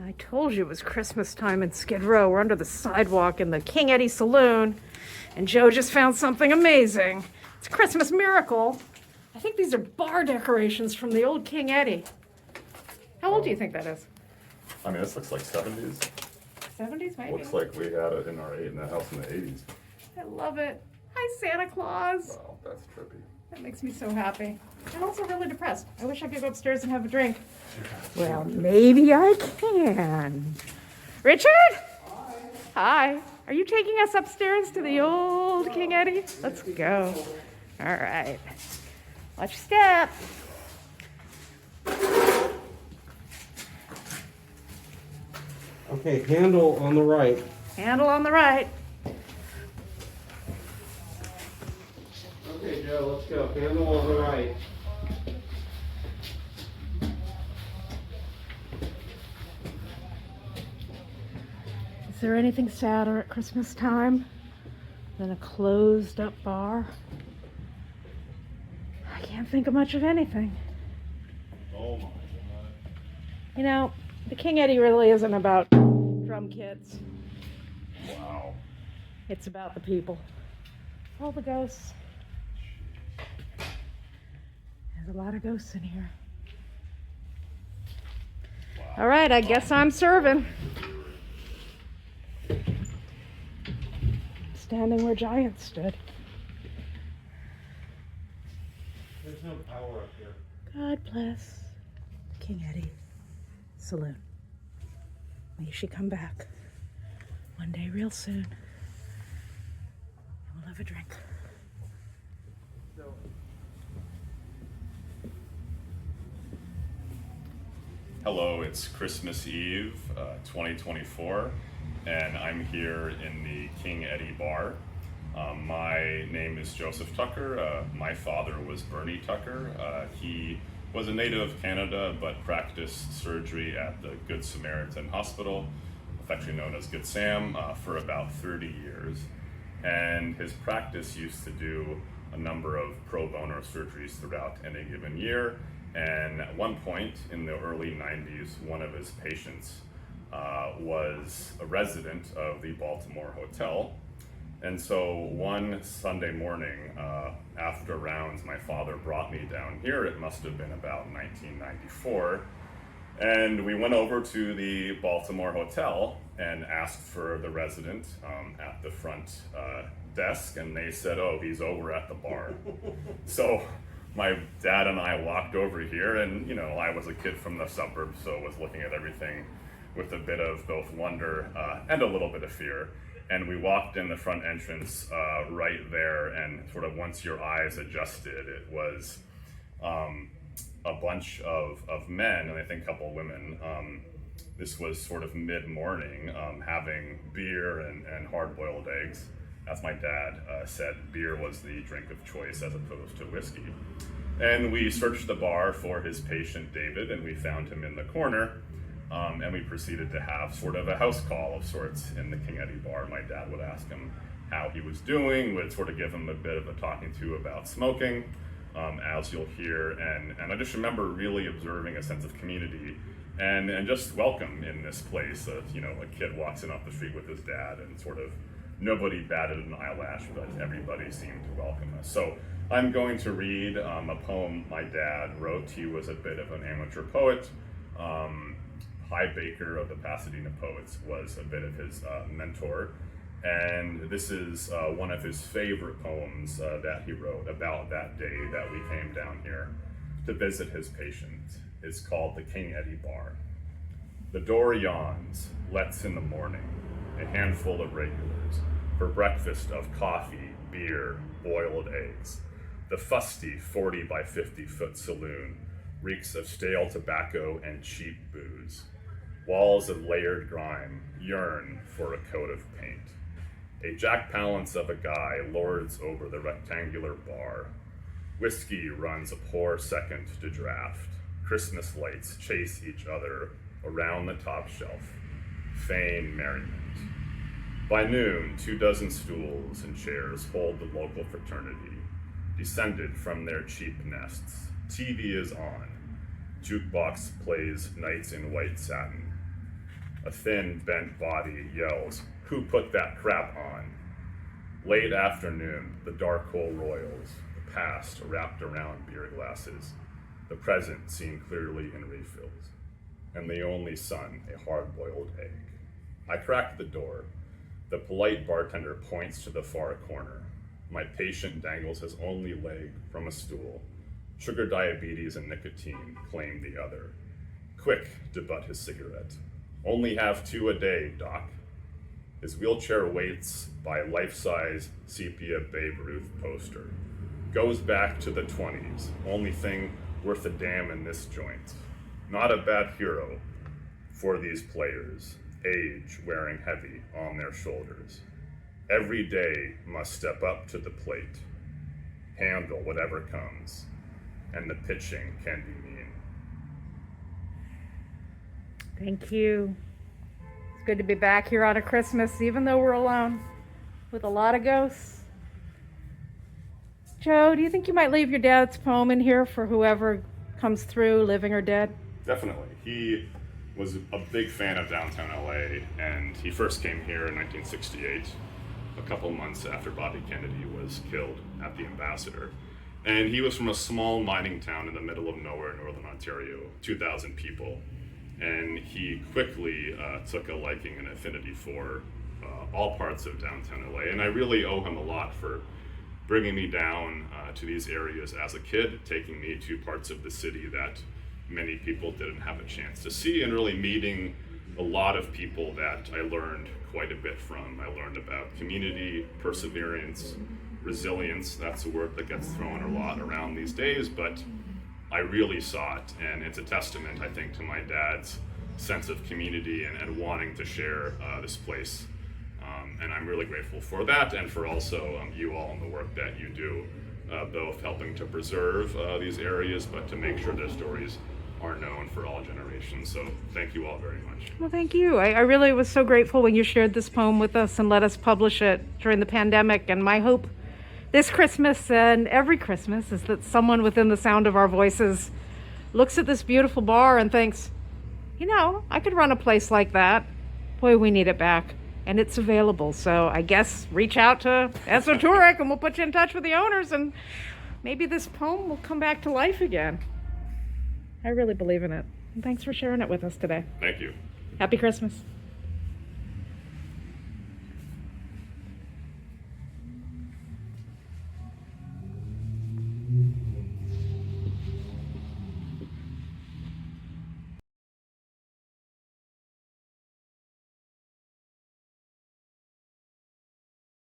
I told you it was Christmas time in Skid Row. We're under the sidewalk in the King Eddy Saloon, and Joe just found something amazing. It's a Christmas miracle. I think these are bar decorations from the old King Eddy. How old do you think that is? I mean, this looks like 70s. 70s, maybe? Looks like we had it in the house in the 80s. I love it. Hi, Santa Claus. Wow, that's trippy. That makes me so happy. I'm also really depressed. I wish I could go upstairs and have a drink. Well, maybe I can. Richard? Hi. Hi. Are you taking us upstairs to the old King Eddy? Let's go. All right. Watch your step. Okay, handle on the right. Handle on the right. Okay, Joe, let's go. Handle on the right. Is there anything sadder at Christmas time than a closed up bar? I can't think of much of anything. Oh my god. You know, the King Eddy really isn't about drum kits. Wow. It's about the people. All the ghosts. There's a lot of ghosts in here. Wow. All right, I guess I'm serving. Standing where giants stood. There's no power up here. God bless King Eddy Saloon. May she come back one day real soon. And we'll have a drink. Hello, it's Christmas Eve, 2024, and I'm here in the King Eddy Bar. My name is Joseph Tucker. My father was Bernie Tucker. He was a native of Canada, but practiced surgery at the Good Samaritan Hospital, affectionately known as Good Sam, for about 30 years. And his practice used to do a number of pro bono surgeries throughout any given year. And at one point in the early 90s, one of his patients was a resident of the Baltimore Hotel. And so one Sunday morning after rounds, my father brought me down here. It must have been about 1994. And we went over to the Baltimore Hotel and asked for the resident at the front desk. And they said, oh, he's over at the bar. So my dad and I walked over here, and you know, I was a kid from the suburbs, so was looking at everything with a bit of both wonder and a little bit of fear. And we walked in the front entrance right there, and sort of once your eyes adjusted, it was a bunch of men, and I think a couple of women. This was sort of mid-morning, having beer and hard-boiled eggs. As my dad said, beer was the drink of choice as opposed to whiskey. And we searched the bar for his patient, David, and we found him in the corner. And we proceeded to have sort of a house call of sorts in the King Eddy Bar. My dad would ask him how he was doing, would sort of give him a bit of a talking to about smoking, as you'll hear. And I just remember really observing a sense of community and just welcome in this place. You know, a kid walks in off the street with his dad, and sort of nobody batted an eyelash, but everybody seemed to welcome us. So I'm going to read a poem my dad wrote. He was a bit of an amateur poet. High Baker of the Pasadena Poets was a bit of his mentor. And this is one of his favorite poems that he wrote about that day that we came down here to visit his patient. It's called the King Eddy Bar. The door yawns, lets in the morning, a handful of regulars, for breakfast of coffee, beer, boiled eggs. The fusty 40 by 50 foot saloon reeks of stale tobacco and cheap booze. Walls of layered grime yearn for a coat of paint. A Jack Palance of a guy lords over the rectangular bar. Whiskey runs a poor second to draft. Christmas lights chase each other around the top shelf. Feign merriment. By noon, 24 stools and chairs hold the local fraternity, descended from their cheap nests. TV is on. Jukebox plays Nights in White Satin. A thin, bent body yells, "Who put that crap on?" Late afternoon, the dark hole roils, the past wrapped around beer glasses, the present seen clearly in refills, and the only son a hard-boiled egg. I crack the door. The polite bartender points to the far corner. My patient dangles his only leg from a stool. Sugar diabetes and nicotine claim the other. Quick to butt his cigarette. Only have 2 a day, doc. His wheelchair waits by life-size sepia Babe Ruth poster. Goes back to the 20s. Only thing worth a damn in this joint. Not a bad hero for these players. Age wearing heavy on their shoulders. Every day must step up to the plate. Handle whatever comes. And the pitching can be mean. Thank you. It's good to be back here on a Christmas, even though we're alone, with a lot of ghosts. Joe, do you think you might leave your dad's poem in here for whoever comes through, living or dead? Definitely. He was a big fan of downtown LA, and he first came here in 1968, a couple months after Bobby Kennedy was killed at the Ambassador. And he was from a small mining town in the middle of nowhere, northern Ontario, 2,000 people. And he quickly took a liking and affinity for all parts of downtown LA. And I really owe him a lot for bringing me down to these areas as a kid, taking me to parts of the city that many people didn't have a chance to see, and really meeting a lot of people that I learned quite a bit from. I learned about community, perseverance, resilience. That's a word that gets thrown a lot around these days, but I really saw it, and it's a testament, I think, to my dad's sense of community and wanting to share this place. And I'm really grateful for that, and for also you all and the work that you do, both helping to preserve these areas, but to make sure their stories are known for all generations. So thank you all very much. Well, thank you. I really was so grateful when you shared this poem with us and let us publish it during the pandemic. And my hope this Christmas and every Christmas is that someone within the sound of our voices looks at this beautiful bar and thinks, you know, I could run a place like that. Boy, we need it back. And it's available. So I guess reach out to Esoteric and we'll put you in touch with the owners, and maybe this poem will come back to life again. I really believe in it. And thanks for sharing it with us today. Thank you. Happy Christmas.